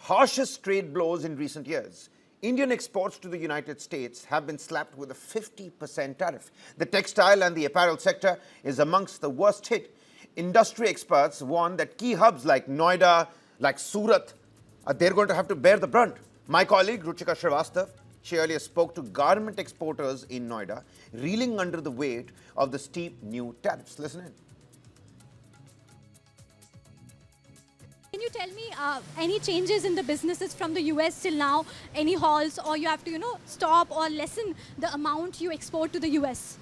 harshest trade blows in recent years. Indian exports to the United States have been slapped with a 50% tariff. The textile and the apparel sector is amongst the worst hit. Industry experts warn that key hubs like Noida, like Surat, they're going to have to bear the brunt. My colleague Ruchika Srivastav, she earlier spoke to garment exporters in Noida, reeling under the weight of the steep new tariffs. Listen in. Can you tell me any changes in the businesses from the US till now? Any halts, or you have to, stop or lessen the amount you export to the US?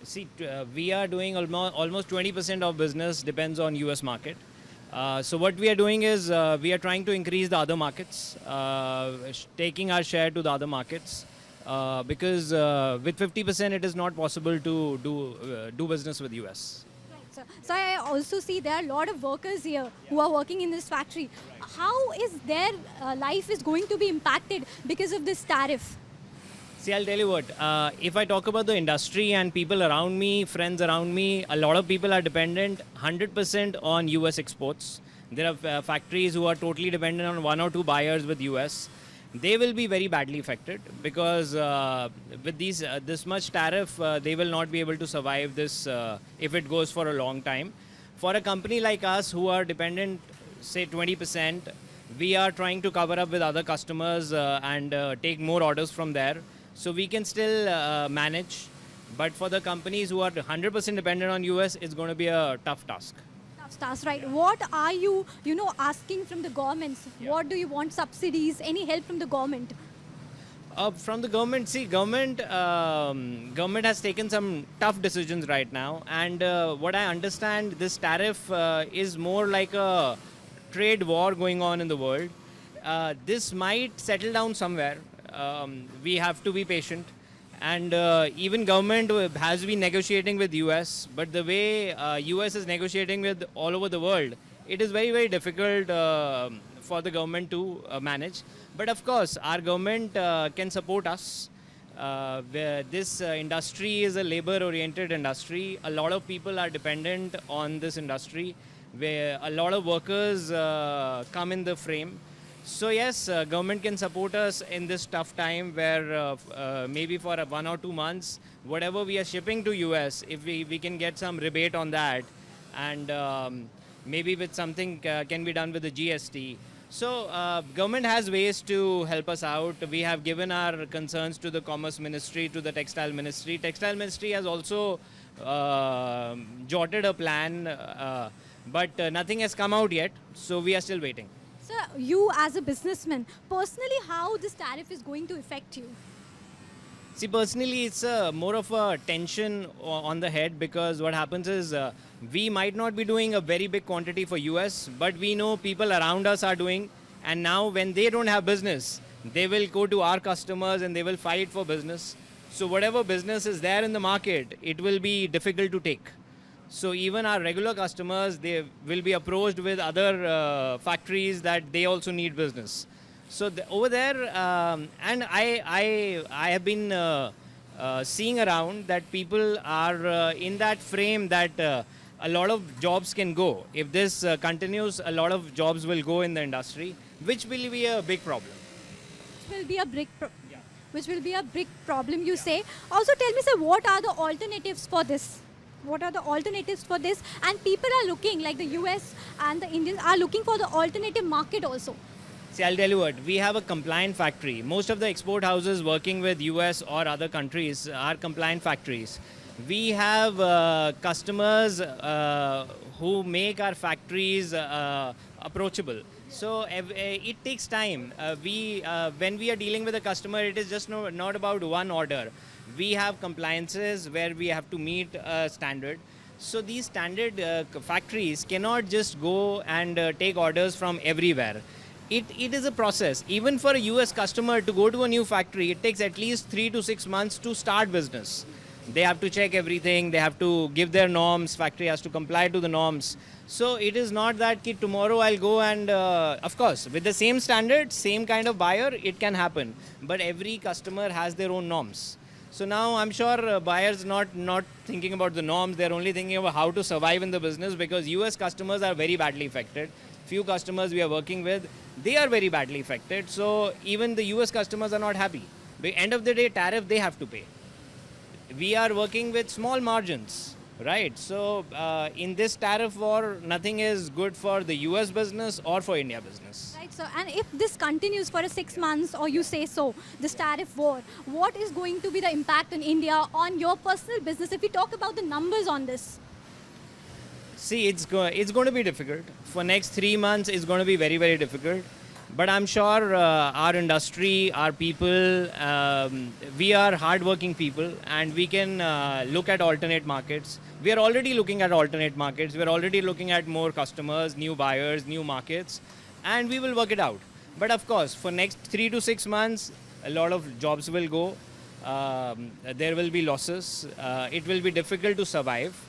See, we are doing almost 20% of business depends on US market. So what we are doing is we are trying to increase the other markets, taking our share to the other markets, because with 50% it is not possible to do business with US. So I also see there are a lot of workers here who are working in this factory. How is their life is going to be impacted because of this tariff? See, I'll tell you what, if I talk about the industry and people around me, friends around me, a lot of people are dependent 100% on US exports. There are factories who are totally dependent on one or two buyers with US. They will be very badly affected because with this much tariff, they will not be able to survive this if it goes for a long time. For a company like us who are dependent, say 20%, we are trying to cover up with other customers and take more orders from there. So we can still manage. But for the companies who are 100% dependent on US, it's going to be a tough task. Task, right? What are you, asking from the governments? Yeah. What do you want? Subsidies? Any help from the government? From the government, see, government has taken some tough decisions right now. And what I understand, this tariff is more like a trade war going on in the world. This might settle down somewhere. We have to be patient. And even government has been negotiating with US, but the way US is negotiating with all over the world, it is very, very difficult for the government to manage. But of course, our government can support us. Where this industry is a labor-oriented industry. A lot of people are dependent on this industry, where a lot of workers come in the frame. So yes, government can support us in this tough time where maybe for 1 or 2 months, whatever we are shipping to US, if we can get some rebate on that, and maybe with something can be done with the GST. So government has ways to help us out. We have given our concerns to the Commerce Ministry, to the Textile Ministry. Textile Ministry has also jotted a plan, but nothing has come out yet, so we are still waiting. Sir, you as a businessman, personally, how this tariff is going to affect you? See, personally, it's more of a tension on the head, because what happens is we might not be doing a very big quantity for US, but we know people around us are doing, and now when they don't have business, they will go to our customers and they will fight for business. So whatever business is there in the market, it will be difficult to take. So even our regular customers, they will be approached with other factories that they also need business. So over there, and I have been seeing around that people are in that frame that a lot of jobs can go. If this continues, a lot of jobs will go in the industry, which will be a big problem. Which will be a big problem, you say. Also tell me, sir, what are the alternatives for this? What are the alternatives for this? And people are looking, like the US and the Indians are looking for the alternative market also. See, I'll tell you what, we have a compliant factory. Most of the export houses working with US or other countries are compliant factories. We have customers who make our factories approachable. So it takes time. When we are dealing with a customer, it is just not about one order. We have compliances where we have to meet a standard. So these standard factories cannot just go and take orders from everywhere. It is a process. Even for a US customer to go to a new factory, it takes at least 3 to 6 months to start business. They have to check everything, they have to give their norms, factory has to comply to the norms. So it is not that tomorrow I'll go and, of course, with the same standard, same kind of buyer, it can happen. But every customer has their own norms. So now I'm sure buyers not thinking about the norms, they're only thinking about how to survive in the business, because US customers are very badly affected. Few customers we are working with, they are very badly affected. So even the US customers are not happy. The end of the day, tariff they have to pay. We are working with small margins, right? So in this tariff war, nothing is good for the US business or for India business. Right, so and if this continues for 6 months, or you say so, this tariff war, what is going to be the impact in India on your personal business? If we talk about the numbers on this. See, it's going to be difficult. For next 3 months, it's going to be very, very difficult. But I'm sure our industry, our people, we are hardworking people, and we can look at alternate markets. We are already looking at alternate markets. We are already looking at more customers, new buyers, new markets, and we will work it out. But of course, for next 3 to 6 months, a lot of jobs will go. There will be losses. It will be difficult to survive.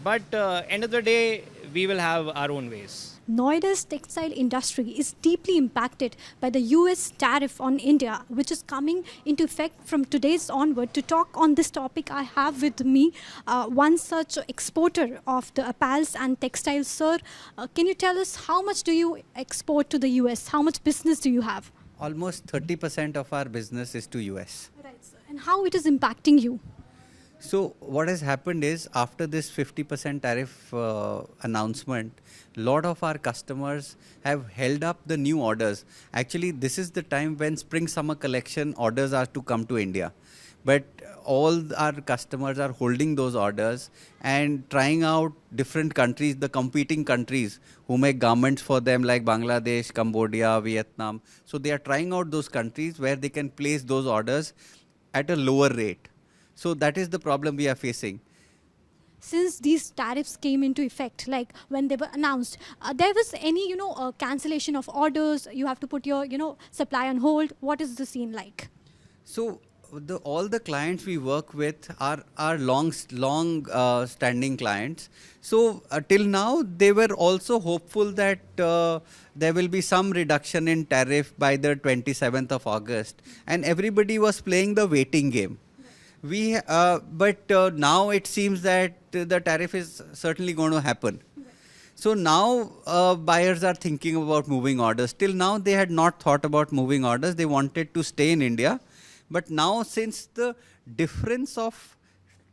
But end of the day, we will have our own ways. Noida's textile industry is deeply impacted by the US tariff on India, which is coming into effect from today's onward. To talk on this topic, I have with me one such exporter of the apparels and textiles. Sir, can you tell us how much do you export to the US? How much business do you have? Almost 30% of our business is to US. Right, sir. And how it is impacting you? So what has happened is, after this 50% tariff announcement, a lot of our customers have held up the new orders. Actually, this is the time when spring-summer collection orders are to come to India. But all our customers are holding those orders and trying out different countries, the competing countries who make garments for them, like Bangladesh, Cambodia, Vietnam. So they are trying out those countries where they can place those orders at a lower rate. So that is the problem we are facing. Since these tariffs came into effect, like when they were announced, there was any, cancellation of orders? You have to put your, supply on hold. What is the scene like? So all the clients we work with are long standing clients. So till now, they were also hopeful that there will be some reduction in tariff by the 27th of August. And everybody was playing the waiting game. But now it seems that the tariff is certainly going to happen. So now buyers are thinking about moving orders. Till now they had not thought about moving orders. They wanted to stay in India. But now, since the difference of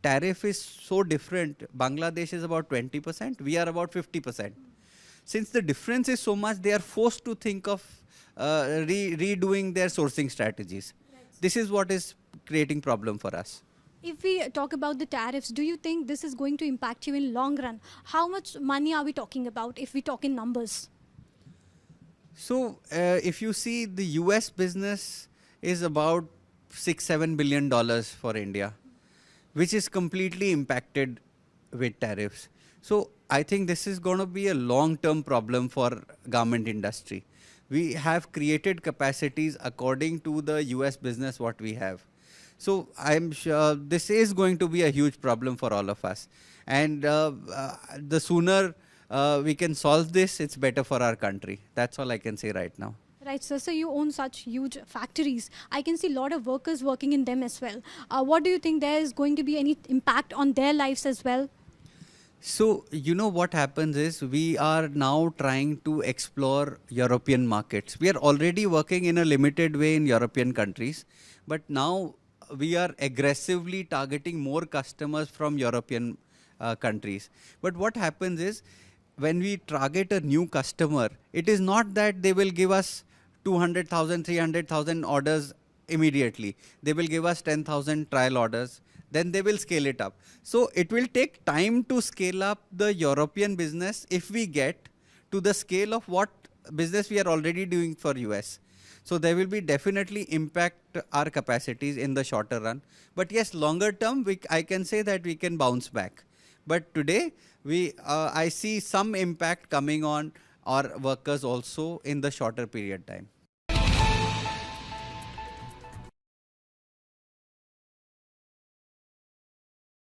tariff is so different, Bangladesh is about 20%, we are about 50%. Since the difference is so much, they are forced to think of redoing their sourcing strategies. This is what is creating problem for us. If we talk about the tariffs, do you think this is going to impact you in long run? How much money are we talking about if we talk in numbers? So if you see, the US business is about $6-7 billion for India, which is completely impacted with tariffs. So I think this is going to be a long-term problem for garment industry. We have created capacities according to the US business what we have. So I'm sure this is going to be a huge problem for all of us. And the sooner we can solve this, it's better for our country. That's all I can say right now. Right, sir. So you own such huge factories. I can see a lot of workers working in them as well. What do you think, there is going to be any impact on their lives as well? So, what happens is, we are now trying to explore European markets. We are already working in a limited way in European countries, but now we are aggressively targeting more customers from European countries. But what happens is, when we target a new customer, it is not that they will give us 200,000, 300,000 orders immediately. They will give us 10,000 trial orders. Then they will scale it up. So it will take time to scale up the European business if we get to the scale of what business we are already doing for US. So there will be definitely impact our capacities in the shorter run. But yes, longer term, I can say that we can bounce back. But today, I see some impact coming on our workers also in the shorter period time.